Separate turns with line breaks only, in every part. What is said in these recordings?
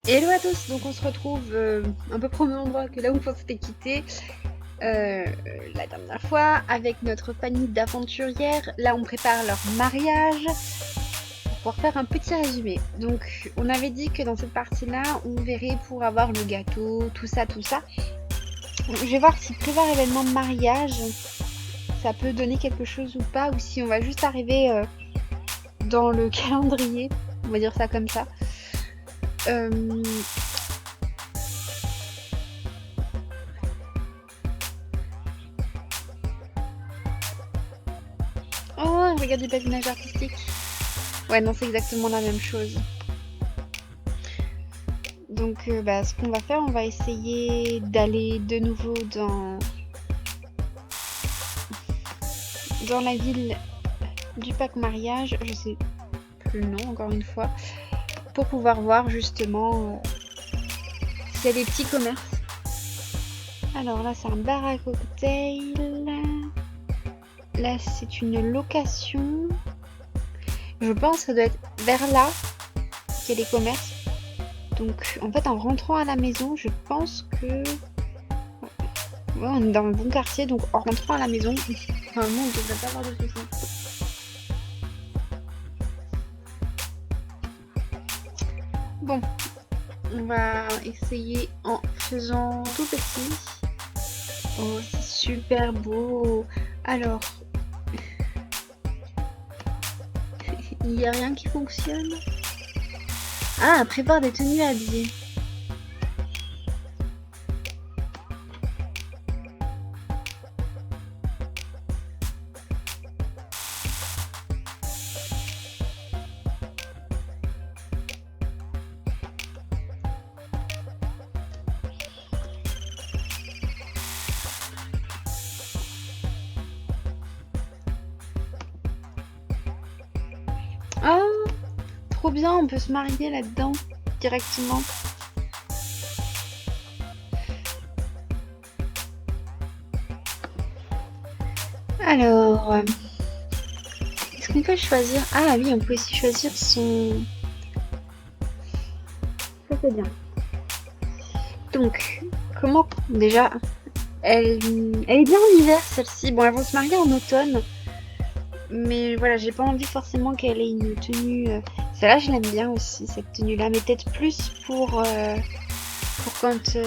Hello à tous, donc on se retrouve un peu au même endroit que là où on s'était quitté la dernière fois avec notre famille d'aventurières. Là on prépare leur mariage pour pouvoir faire un petit résumé. Donc on avait dit que dans cette partie-là on verrait pour avoir le gâteau, tout ça, tout ça. Je vais voir si prévoir événement de mariage ça peut donner quelque chose ou pas, ou si on va juste arriver dans le calendrier, on va dire ça comme ça. Euh, Oh, regarde du patinage artistique. Ouais, non, c'est exactement la même chose. Donc, ce qu'on va faire, on va essayer d'aller de nouveau dans la ville du Pack Mariage. Je sais plus le nom, encore une fois. Pour pouvoir voir justement s'il y a des petits commerces. Alors là, c'est un bar à cocktail. Là, c'est une location. Je pense que ça doit être vers là qu'il y a les commerces. Donc, en fait, en rentrant à la maison, je pense que ouais, on est dans le bon quartier, donc en rentrant à la maison, normalement on devrait pas avoir de soucis. Bon, on va essayer en faisant tout petit. Oh, c'est super beau. Alors, il n'y a rien qui fonctionne. Ah, prépare des tenues habillées. Oh, trop bien, on peut se marier là-dedans directement. Alors, est-ce qu'on peut choisir? Ah oui, on peut aussi choisir son... Ça c'est bien. Donc, comment déjà elle, elle est bien en hiver celle-ci. Bon, elles vont se marier en automne. Mais voilà, j'ai pas envie forcément qu'elle ait une tenue. Celle-là, je l'aime bien aussi, cette tenue-là. Mais peut-être plus pour quand.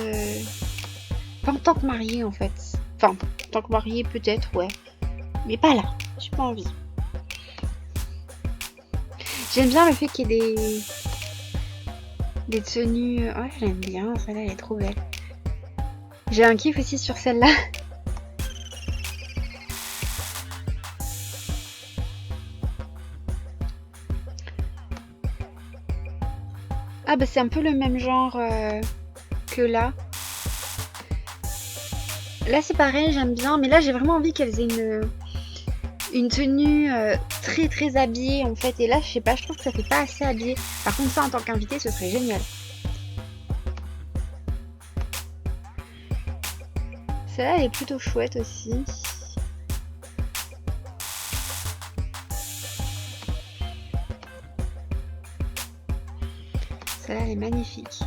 Pas en tant que mariée en fait. Enfin, en tant que mariée peut-être, ouais. Mais pas là. J'ai pas envie. J'aime bien le fait qu'il y ait des tenues. Ouais, je l'aime bien. Celle-là, elle est trop belle. J'ai un kiff aussi sur celle-là. Ah, bah c'est un peu le même genre que là. Là, c'est pareil, j'aime bien. Mais là, j'ai vraiment envie qu'elles aient une tenue très très habillée en fait. Et là, je sais pas, je trouve que ça fait pas assez habillé. Par contre, ça en tant qu'invité, ce serait génial. Celle-là, elle est plutôt chouette aussi. Celle-là, elle est magnifique.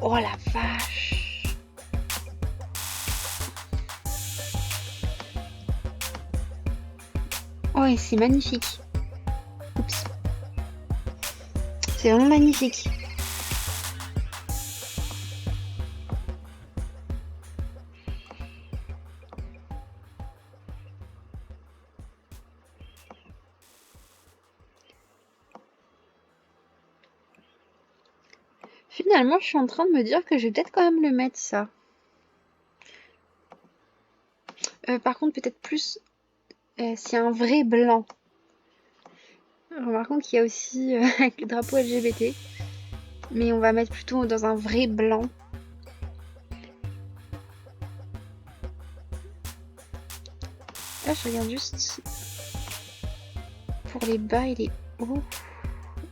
Oh la vache! Oh, et c'est magnifique. Oups. C'est vraiment magnifique. Finalement, je suis en train de me dire que je vais peut-être quand même le mettre ça. Par contre, peut-être plus si un vrai blanc. Remarquons qu'il y a aussi avec le drapeau LGBT. Mais on va mettre plutôt dans un vrai blanc. Là, je regarde juste pour les bas et les hauts.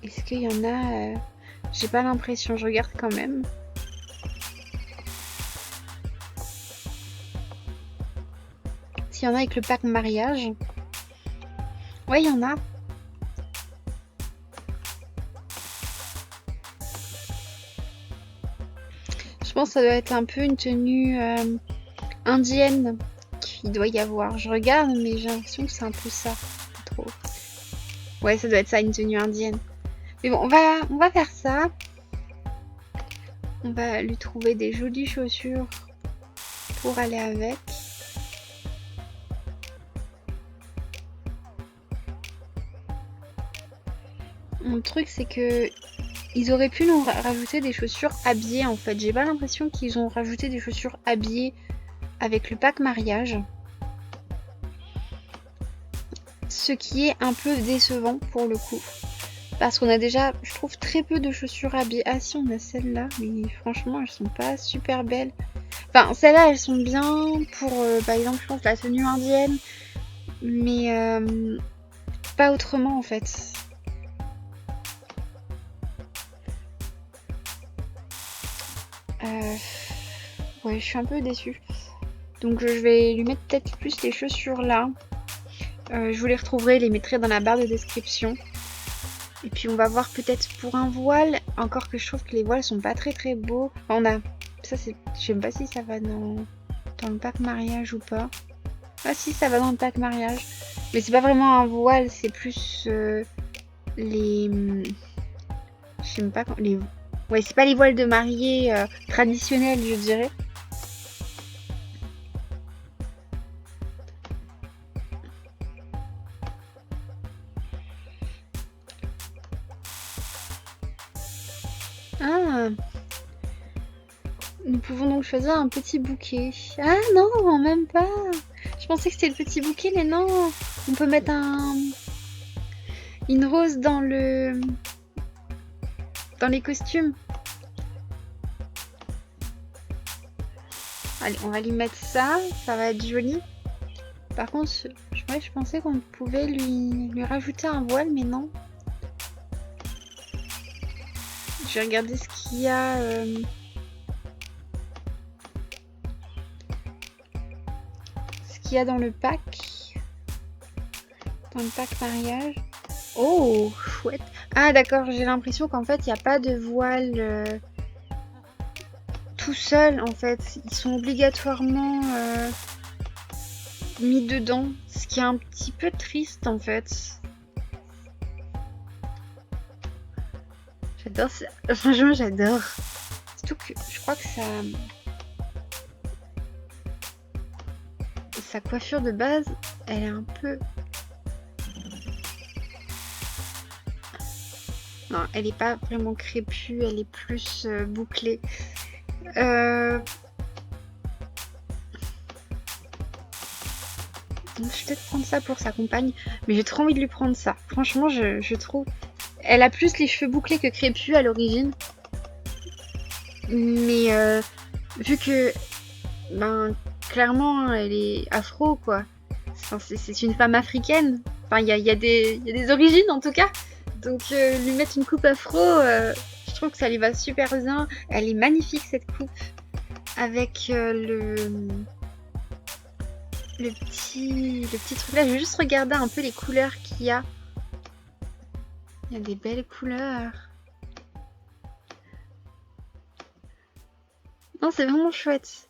Est-ce qu'il y en a j'ai pas l'impression, je regarde quand même. s'il y en a avec le pack mariage. Ouais, il y en a. Je pense que ça doit être un peu une tenue indienne qu'il doit y avoir. Je regarde, mais j'ai l'impression que c'est un peu ça. Pas trop. Ouais, ça doit être ça, une tenue indienne. Mais bon, on va faire ça. On va lui trouver des jolies chaussures pour aller avec. Mon truc, c'est que ils auraient pu nous rajouter des chaussures habillées en fait. J'ai pas l'impression qu'ils ont rajouté des chaussures habillées avec le pack mariage. Ce qui est un peu décevant pour le coup. Parce qu'on a déjà, je trouve, très peu de chaussures habillées. Ah si, on a celles-là, mais franchement, elles sont pas super belles. Enfin, celles-là, elles sont bien pour, par exemple, je pense, la tenue indienne. Mais pas autrement, en fait. Ouais, je suis un peu déçue. Donc je vais lui mettre peut-être plus les chaussures là. Je vous les retrouverai, les mettrai dans la barre de description. Et puis on va voir peut-être pour un voile. Encore que je trouve que les voiles sont pas très très beaux. Enfin, on a... Ça c'est... Je sais même pas si ça va dans le pack mariage ou pas. Ah si, ça va dans le pack mariage. Mais c'est pas vraiment un voile, c'est plus les... Je sais même pas quand... Les... Ouais, c'est pas les voiles de mariée traditionnels, je dirais. Ah, nous pouvons donc choisir un petit bouquet. Ah non, même pas. Je pensais que c'était le petit bouquet, mais non. On peut mettre une rose dans les costumes. Allez, on va lui mettre ça. Ça va être joli. Par contre, je pensais qu'on pouvait lui rajouter un voile, mais non. Je vais regarder ce qu'il y a. Ce qu'il y a dans le pack. Dans le pack mariage. Oh, chouette. Ah d'accord, j'ai l'impression qu'en fait, il n'y a pas de voile tout seul, en fait. Ils sont obligatoirement mis dedans. Ce qui est un petit peu triste, en fait. J'adore ça. Franchement, j'adore. Surtout que je crois que sa coiffure de base, elle est un peu... Non, elle est pas vraiment crépue, elle est plus bouclée. Je vais peut-être prendre ça pour sa compagne, mais j'ai trop envie de lui prendre ça. Franchement, je trouve... Elle a plus les cheveux bouclés que crépus à l'origine. Mais vu que... Ben, clairement, elle est afro, quoi. Enfin, c'est une femme africaine. Enfin, il y a des origines, en tout cas. Donc, lui mettre une coupe afro, je trouve que ça lui va super bien. Elle est magnifique, cette coupe. Avec le petit truc là. Je vais juste regarder un peu les couleurs qu'il y a. Il y a des belles couleurs. Non, c'est vraiment chouette.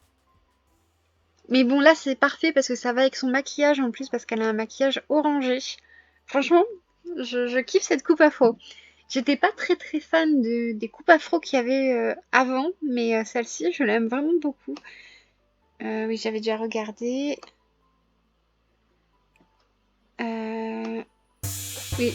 Mais bon, là, c'est parfait parce que ça va avec son maquillage en plus, parce qu'elle a un maquillage orangé. Franchement, je kiffe cette coupe afro. J'étais pas très très fan des coupes afro qu'il y avait avant, mais celle-ci, je l'aime vraiment beaucoup. Oui, j'avais déjà regardé. Oui.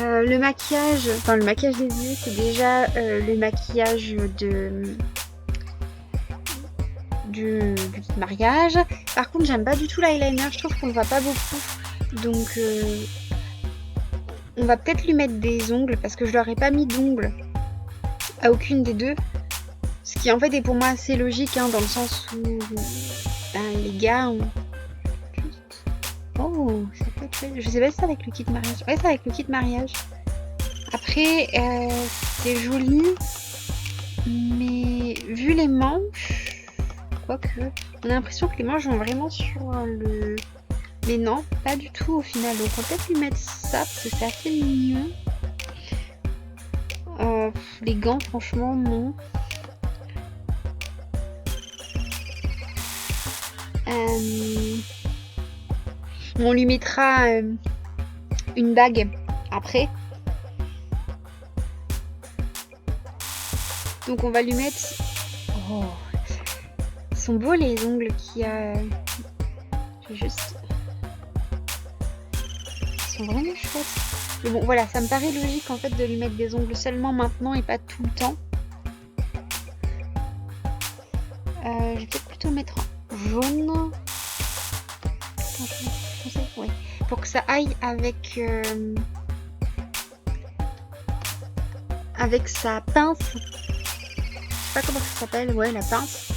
Le maquillage, enfin le maquillage des yeux, c'est déjà le maquillage du mariage. Par contre, j'aime pas du tout l'eyeliner, je trouve qu'on le voit pas beaucoup. Donc, on va peut-être lui mettre des ongles parce que je leur ai pas mis d'ongles à aucune des deux. Ce qui en fait est pour moi assez logique, hein, dans le sens où ben, les gars ont... Oh, ça peut être chouette. Je sais pas si c'est avec le kit mariage. Ouais, c'est avec le kit mariage. Après, c'est joli. Mais vu les manches, quoique, on a l'impression que les manches vont vraiment sur le... Mais non, pas du tout au final. Donc on va peut-être lui mettre ça parce que c'est assez mignon. Les gants, franchement, non. On lui mettra une bague après. Donc on va lui mettre... Oh, ils sont beaux les ongles qu'il y a. Je vais juste... Ils sont vraiment chouettes. Mais bon voilà, ça me paraît logique en fait de lui mettre des ongles seulement maintenant et pas tout le temps. Je vais peut-être plutôt mettre en jaune. Ouais. Pour que ça aille avec sa pince. Je sais pas comment ça s'appelle, ouais, la pince.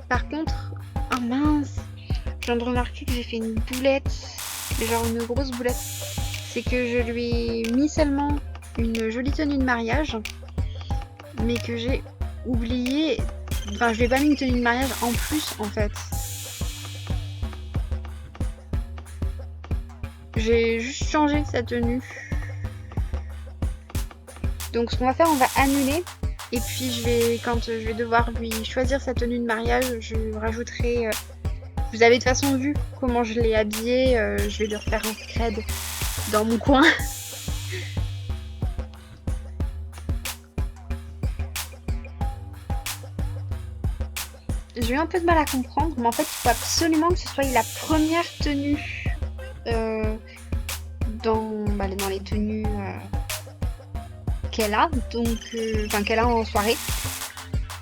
Par contre, oh mince, je viens de remarquer que j'ai fait une boulette, genre une grosse boulette. C'est que je lui ai mis seulement une jolie tenue de mariage, mais que j'ai oublié. Enfin, je lui ai pas mis une tenue de mariage en plus en fait. J'ai juste changé sa tenue. Donc ce qu'on va faire, on va annuler. Et puis quand je vais devoir lui choisir sa tenue de mariage, je rajouterai... vous avez de toute façon vu comment je l'ai habillée. Je vais lui refaire un scred dans mon coin. J'ai eu un peu de mal à comprendre, mais en fait, il faut absolument que ce soit la première tenue dans les tenues qu'elle a, donc qu'elle a en soirée.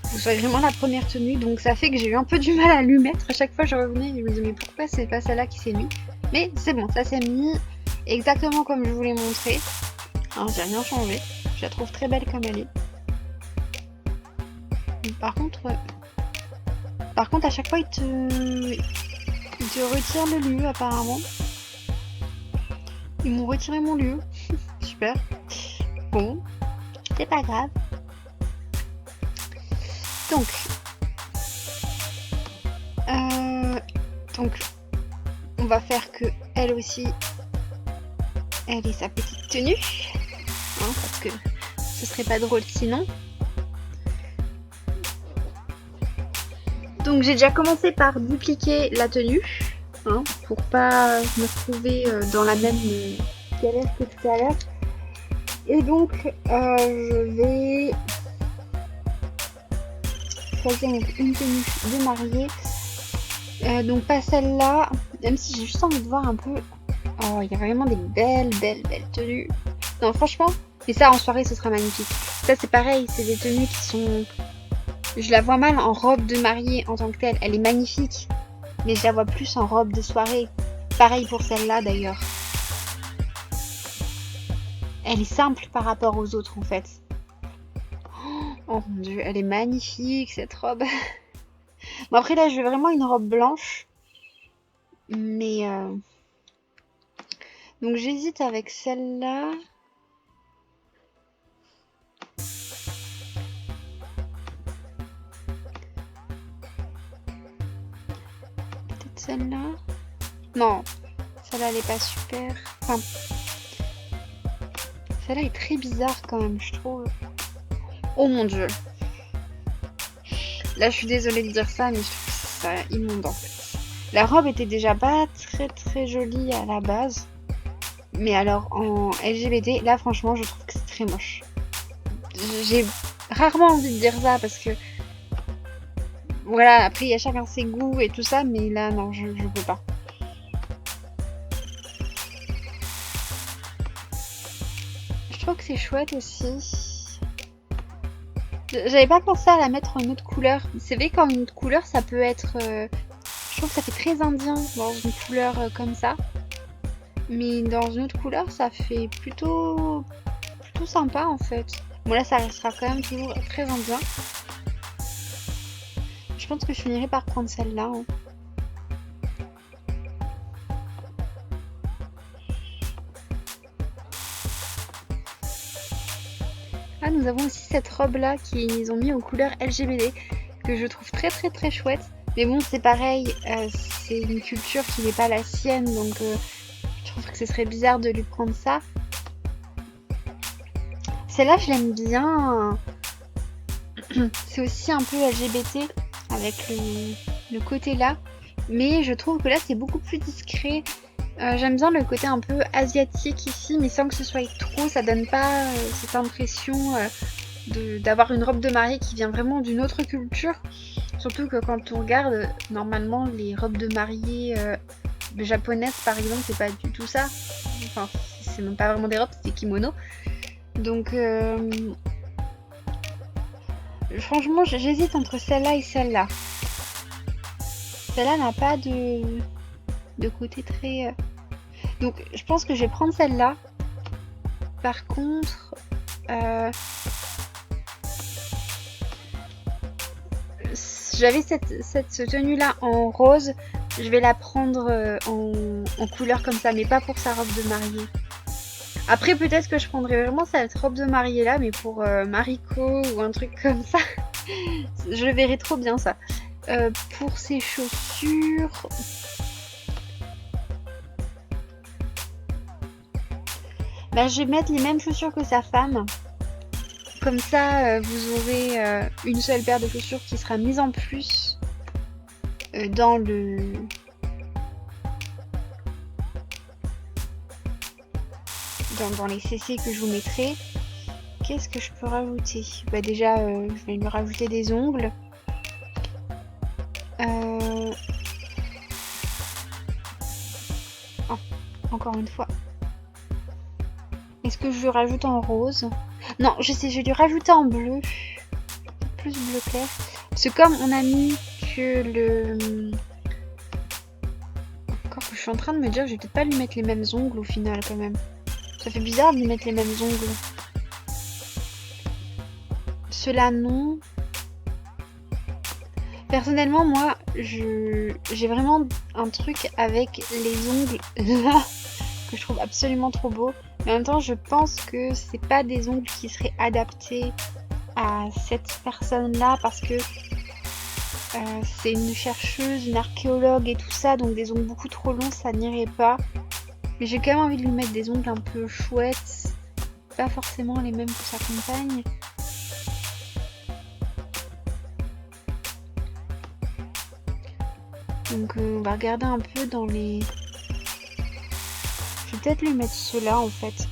Que ce soit vraiment la première tenue, donc ça fait que j'ai eu un peu du mal à lui mettre. À chaque fois, je revenais et je me disais mais pourquoi c'est pas celle-là qui s'est mise. Mais c'est bon, ça s'est mis exactement comme je vous l'ai montré. Alors, j'ai rien changé. Je la trouve très belle comme elle est. Par contre, à chaque fois, il te retire le lieu apparemment. Ils m'ont retiré mon lieu. Super. Bon, c'est pas grave. Donc, on va faire que elle aussi, elle ait sa petite tenue, hein, parce que ce serait pas drôle sinon. Donc j'ai déjà commencé par dupliquer la tenue, hein, pour pas me retrouver dans la même galère que tout à l'heure. Et donc je vais choisir une tenue de mariée. Donc pas celle-là, même si j'ai juste envie de voir un peu. Oh, il y a vraiment des belles tenues. Non, franchement, mais ça en soirée ce sera magnifique. Ça c'est pareil, c'est des tenues qui sont... Je la vois mal en robe de mariée en tant que telle. Elle est magnifique, mais je la vois plus en robe de soirée. Pareil pour celle-là d'ailleurs. Elle est simple par rapport aux autres en fait. Oh mon dieu, elle est magnifique cette robe. Bon après là je veux vraiment une robe blanche. Mais donc j'hésite avec celle-là. Peut-être celle-là. Non, celle-là elle est pas super. Enfin, celle-là est très bizarre quand même, je trouve. Oh mon dieu. Là je suis désolée de dire ça, mais je trouve que ça immonde en fait. La robe était déjà pas très jolie à la base. Mais alors en LGBT, là franchement je trouve que c'est très moche. J'ai rarement envie de dire ça parce que voilà, après il y a chacun ses goûts et tout ça, mais là non, je peux pas. Je trouve que c'est chouette aussi. J'avais pas pensé à la mettre en une autre couleur. C'est vrai qu'en une autre couleur ça peut être... je trouve que ça fait très indien dans une couleur comme ça. Mais dans une autre couleur ça fait plutôt sympa en fait. Bon là ça restera quand même toujours très indien. Je pense que je finirai par prendre celle-là. Hein. Ah, nous avons aussi cette robe-là qu'ils ont mis aux couleurs LGBT, que je trouve très très très chouette. Mais bon, c'est pareil, c'est une culture qui n'est pas la sienne, donc je trouve que ce serait bizarre de lui prendre ça. Celle-là, je l'aime bien. C'est aussi un peu LGBT avec le côté là. Mais je trouve que là, c'est beaucoup plus discret. J'aime bien le côté un peu asiatique ici, mais sans que ce soit trop. Ça donne pas cette impression d'avoir une robe de mariée qui vient vraiment d'une autre culture. Surtout que quand on regarde, normalement, les robes de mariée japonaises, par exemple, c'est pas du tout ça. Enfin, c'est même pas vraiment des robes, c'est des kimonos. Donc, franchement, j'hésite entre celle-là et celle-là. Celle-là n'a pas de côté très... Donc, je pense que je vais prendre celle-là. Par contre... J'avais cette tenue-là en rose. Je vais la prendre en couleur comme ça, mais pas pour sa robe de mariée. Après, peut-être que je prendrais vraiment cette robe de mariée là, mais pour Mariko ou un truc comme ça. Je le verrais trop bien ça. Pour ses chaussures... Bah, je vais mettre les mêmes chaussures que sa femme. Comme ça, vous aurez une seule paire de chaussures qui sera mise en plus dans le... Dans les CC que je vous mettrai. Qu'est-ce que je peux rajouter? Bah déjà, je vais lui rajouter des ongles. Oh, encore une fois. Est-ce que je lui rajoute en rose? Non, je sais, je vais lui rajouter en bleu. Plus bleu clair. Parce que comme on a mis que le... Encore que je suis en train de me dire que je vais peut-être pas lui mettre les mêmes ongles au final quand même. Ça fait bizarre de lui mettre les mêmes ongles. Cela non. Personnellement, moi, j'ai vraiment un truc avec les ongles là que je trouve absolument trop beau. Mais en même temps, je pense que c'est pas des ongles qui seraient adaptés à cette personne-là parce que c'est une chercheuse, une archéologue et tout ça, donc des ongles beaucoup trop longs, ça n'irait pas. Mais j'ai quand même envie de lui mettre des ongles un peu chouettes, pas forcément les mêmes que sa compagne. Donc on va regarder un peu dans les... Je vais peut-être lui mettre ceux-là en fait.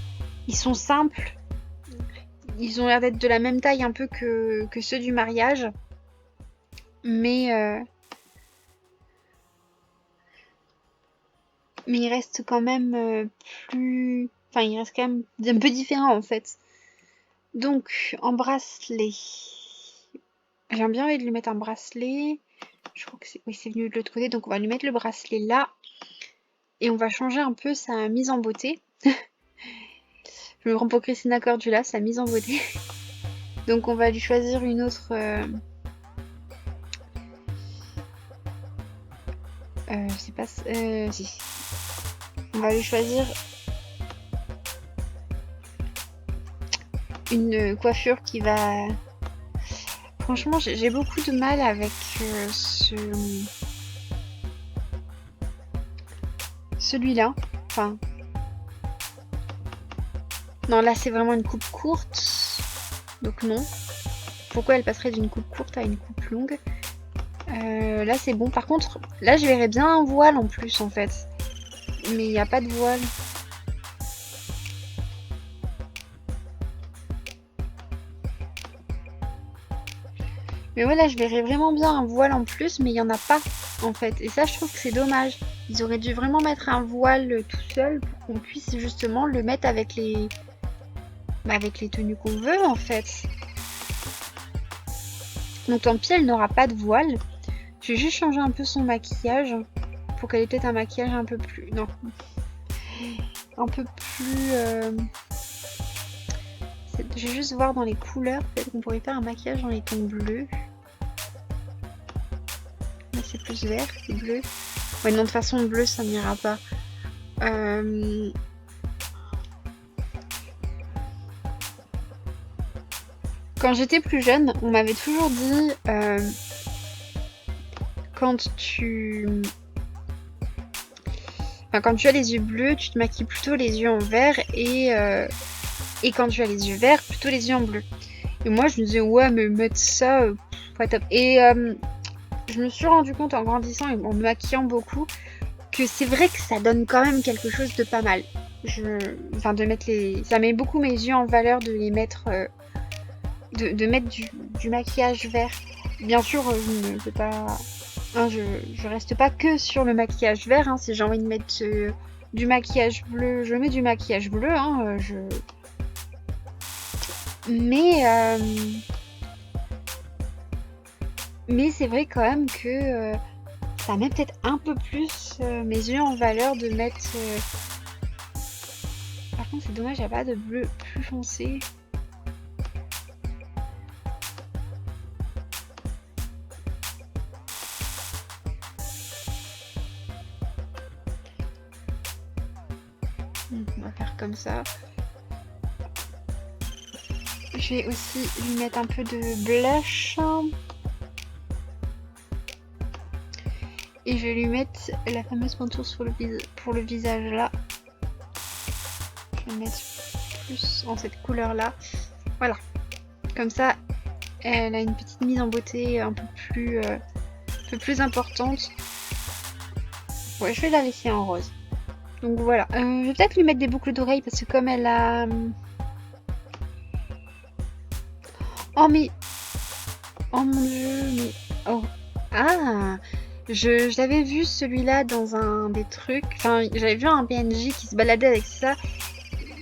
Ils sont simples. Ils ont l'air d'être de la même taille un peu que ceux du mariage. Mais ils restent quand même plus... Enfin, ils restent quand même un peu différents en fait. Donc, en bracelet. J'ai bien envie de lui mettre un bracelet. Je crois que c'est... Oui, c'est venu de l'autre côté. Donc, on va lui mettre le bracelet là. Et on va changer un peu sa mise en beauté. Je me prends pour Christina Cordula, sa mise en beauté. Donc, on va lui choisir une autre... je sais pas... si. On va lui choisir une coiffure qui va... Franchement, j'ai beaucoup de mal avec celui-là. Enfin... Non, là, c'est vraiment une coupe courte. Donc non. Pourquoi elle passerait d'une coupe courte à une coupe longue? Là, c'est bon. Par contre, là, je verrais bien un voile en plus, en fait. Mais il n'y a pas de voile. Mais ouais, là, je verrais vraiment bien un voile en plus, mais il n'y en a pas, en fait. Et ça, je trouve que c'est dommage. Ils auraient dû vraiment mettre un voile tout seul pour qu'on puisse justement le mettre avec les... Bah, avec les tenues qu'on veut, en fait. Donc tant pis, elle n'aura pas de voile. Je vais juste changer un peu son maquillage pour qu'elle ait peut-être un maquillage un peu plus... Non. Un peu plus... Je vais juste voir dans les couleurs. Peut-être qu'on pourrait faire un maquillage dans les tons bleus. Là, c'est plus vert que bleu. Ouais, non, de toute façon, bleu, ça n'ira pas. Quand j'étais plus jeune, on m'avait toujours dit quand tu... Enfin, quand tu as les yeux bleus, tu te maquilles plutôt les yeux en vert et quand tu as les yeux verts, plutôt les yeux en bleu. Et moi, je me disais, ouais, mais mettre ça, pas top. Et je me suis rendu compte en grandissant et en me maquillant beaucoup que c'est vrai que ça donne quand même quelque chose de pas mal. Enfin, de mettre les... Ça met beaucoup mes yeux en valeur de les mettre... de mettre du maquillage vert. Bien sûr, je ne peux pas... Hein, je reste pas que sur le maquillage vert. Hein. Si j'ai envie de mettre du maquillage bleu, je mets du maquillage bleu. Hein, Mais, mais c'est vrai quand même que ça met peut-être un peu plus mes yeux en valeur de mettre... Par contre, c'est dommage, il n'y a pas de bleu plus foncé. On va faire comme ça. Je vais aussi lui mettre un peu de blush. Et je vais lui mettre la fameuse contour pour le visage là. Je vais mettre plus en cette couleur là. Voilà. Comme ça, elle a une petite mise en beauté un peu plus importante. Ouais, je vais la laisser en rose. Donc voilà. Je vais peut-être lui mettre des boucles d'oreilles parce que comme elle a... Oh mais... Oh mon dieu, mais... Oh. Ah, je l'avais vu celui-là dans un des trucs. Enfin, j'avais vu un PNJ qui se baladait avec ça.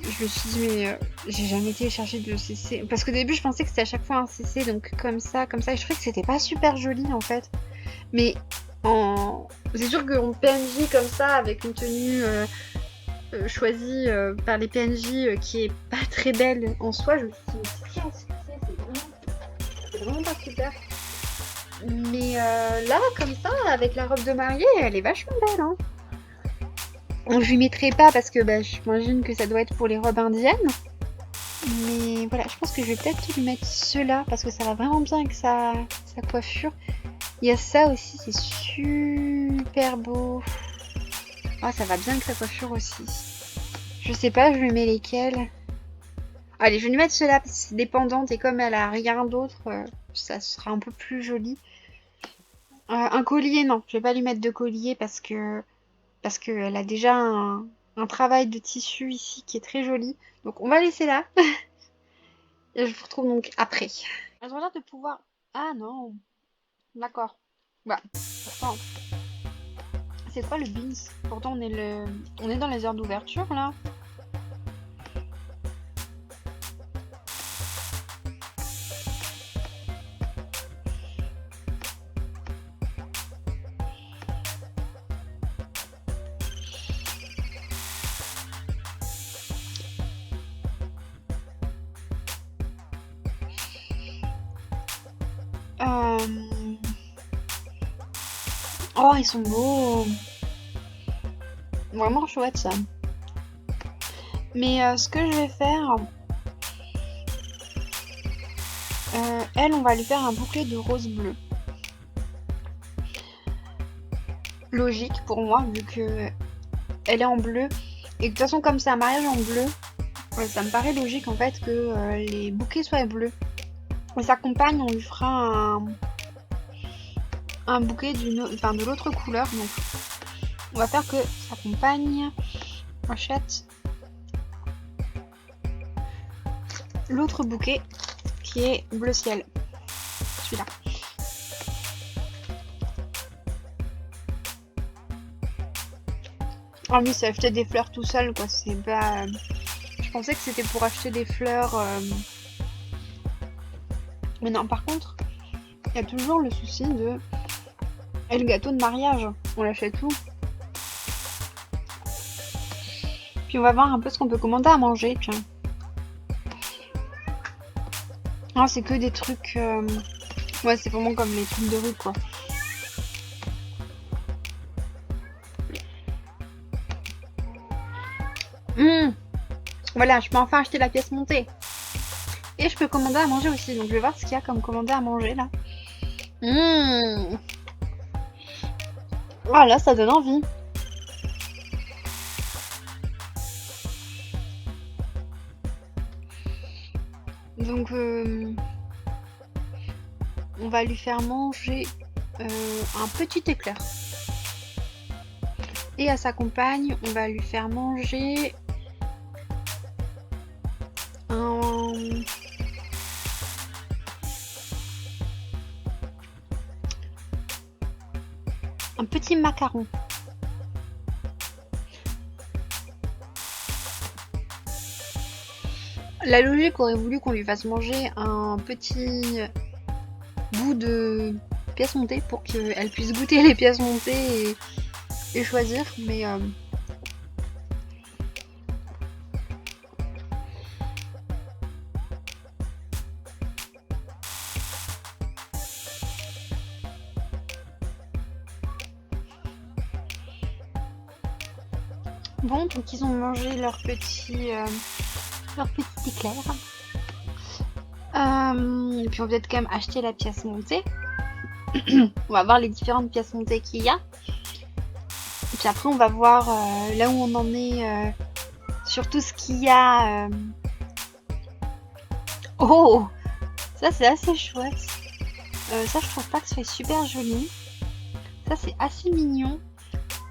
Je me suis dit, mais j'ai jamais téléchargé de CC. Parce qu'au début, je pensais que c'était à chaque fois un CC, donc comme ça. Et je trouvais que c'était pas super joli en fait. Mais c'est sûr qu'en PNJ comme ça, avec une tenue choisie par les PNJ qui est pas très belle en soi, je me suis dit, c'est un CC, c'est vraiment pas super. Mais là, comme ça, avec la robe de mariée, elle est vachement belle. Hein. Je lui mettrai pas parce que j'imagine que ça doit être pour les robes indiennes. Mais voilà, je pense que je vais peut-être lui mettre ceux-là parce que ça va vraiment bien avec sa coiffure. Il y a ça aussi, c'est super beau. Ah, ça va bien avec sa coiffure aussi. Je sais pas, je lui mets lesquels. Allez, je vais lui mettre ceux-là parce que c'est dépendante et comme elle a rien d'autre, ça sera un peu plus joli. Un collier, non, je vais pas lui mettre de collier parce qu'elle a déjà un travail de tissu ici qui est très joli. Donc on va laisser là. Et je vous retrouve donc après. J'ai l'air de pouvoir... Ah non, d'accord. Bah, pourtant, c'est quoi le beans? Pourtant on est dans les heures d'ouverture là. Oh, ils sont beaux. Vraiment chouette ça. Mais ce que je vais faire, elle, on va lui faire un bouclet de rose bleu. Logique pour moi, vu que elle est en bleu. Et de toute façon, comme c'est un mariage en bleu, ouais, ça me paraît logique en fait que les bouquets soient bleus. Et sa compagne, on lui fera un bouquet de l'autre couleur. Donc, on va faire que sa compagne achète l'autre bouquet qui est bleu ciel. Celui-là. Oh lui, c'est acheter des fleurs tout seul, quoi. C'est pas... Je pensais que c'était pour acheter des fleurs. Mais non, par contre, il y a toujours le souci de... Et le gâteau de mariage, on l'achète où? Puis on va voir un peu ce qu'on peut commander à manger, tiens. Ah, c'est que des trucs... Ouais, c'est vraiment comme les trucs de rue, quoi. Voilà, je peux enfin acheter la pièce montée. Et je peux commander à manger aussi, donc je vais voir ce qu'il y a comme commander à manger là. Mmh. Ah là, ça donne envie. Donc on va lui faire manger un petit éclair. Et à sa compagne, on va lui faire manger un petit macaron. La logique aurait voulu qu'on lui fasse manger un petit bout de pièces montées pour qu'elle puisse goûter les pièces montées et choisir, mais bon, donc ils ont mangé leur petit éclair. Et puis on va peut-être quand même acheter la pièce montée. On va voir les différentes pièces montées qu'il y a. Et puis après on va voir là où on en est sur tout ce qu'il y a. Oh, ça c'est assez chouette. Ça je trouve pas que c'est super joli. Ça c'est assez mignon.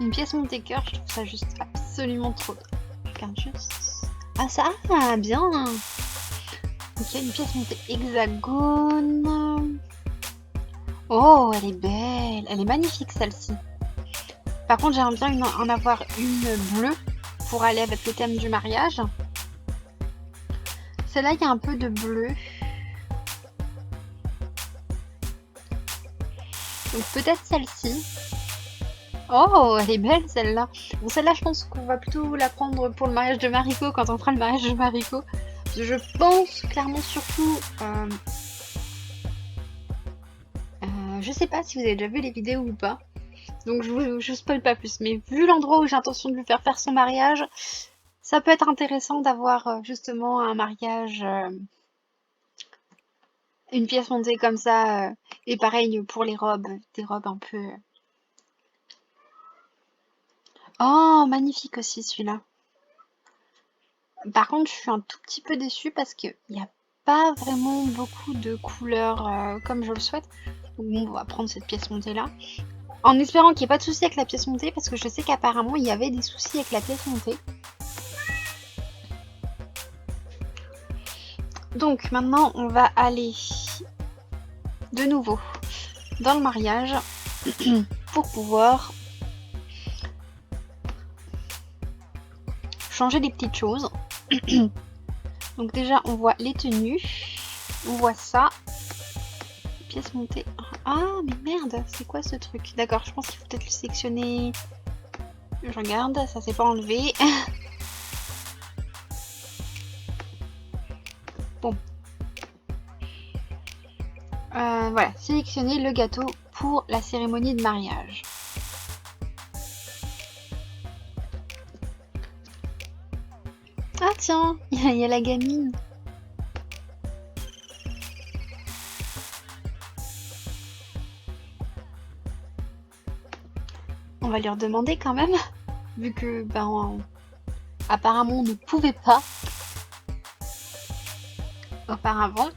Une pièce montée cœur, je trouve ça juste absolument trop. Je regarde juste. Ah ça, ah, bien. Donc il y a une pièce montée hexagone. Oh, elle est belle. Elle est magnifique celle-ci. Par contre, j'aimerais bien en avoir une bleue pour aller avec le thème du mariage. Celle-là, il y a un peu de bleu. Donc peut-être celle-ci. Oh, elle est belle celle-là. Bon, celle-là, je pense qu'on va plutôt la prendre pour le mariage de Mariko quand on fera le mariage de Mariko. Je pense clairement surtout... je sais pas si vous avez déjà vu les vidéos ou pas. Donc je spoil pas plus. Mais vu l'endroit où j'ai intention de lui faire son mariage, ça peut être intéressant d'avoir justement un mariage... une pièce montée comme ça. Et pareil pour les robes. Des robes un peu... Oh, magnifique aussi celui-là. Par contre, je suis un tout petit peu déçue parce qu'il n'y a pas vraiment beaucoup de couleurs comme je le souhaite. Donc bon, on va prendre cette pièce montée là. En espérant qu'il n'y ait pas de soucis avec la pièce montée parce que je sais qu'apparemment il y avait des soucis avec la pièce montée. Donc maintenant on va aller de nouveau dans le mariage pour pouvoir changer des petites choses. Donc déjà on voit les tenues, on voit ça, pièce montée. Ah mais merde, c'est quoi ce truc? D'accord, je pense qu'il faut peut-être le sélectionner. Je regarde, ça s'est pas enlevé. Bon. Voilà, sélectionner le gâteau pour la cérémonie de mariage. Ah tiens, il y a la gamine. On va lui redemander quand même, vu que ben apparemment on ne pouvait pas auparavant.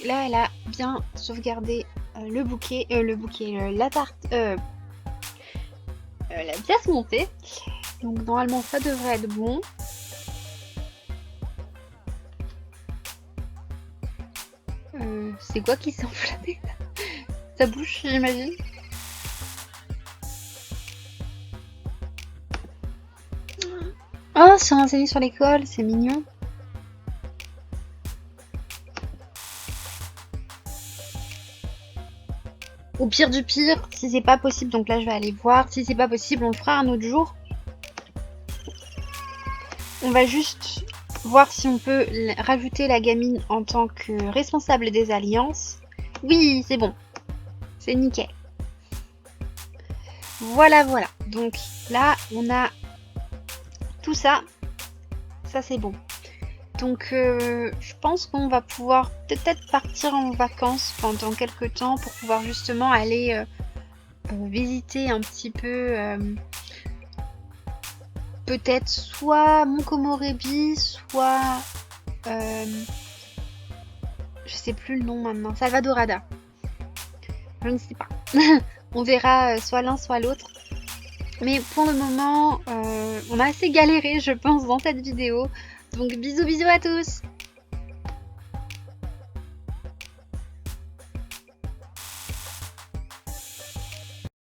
Là, elle a bien sauvegardé le bouquet, la tarte, la pièce montée. Donc normalement, ça devrait être bon. C'est quoi qui s'est enflammé? Sa bouche, j'imagine. Oh, c'est renseigné sur l'école, c'est mignon. Au pire du pire, si c'est pas possible, donc là je vais aller voir. Si c'est pas possible, on le fera un autre jour. On va juste voir si on peut rajouter la gamine en tant que responsable des alliances. Oui, c'est bon. C'est nickel. Voilà, voilà. Donc là, on a tout ça. Ça, c'est bon. Donc, je pense qu'on va pouvoir peut-être partir en vacances pendant quelques temps pour pouvoir justement aller visiter un petit peu peut-être soit Monkomorebi, soit je sais plus le nom maintenant, Salvadorada. Je ne sais pas. On verra soit l'un soit l'autre. Mais pour le moment, on a assez galéré, je pense, dans cette vidéo. Donc bisous bisous à tous!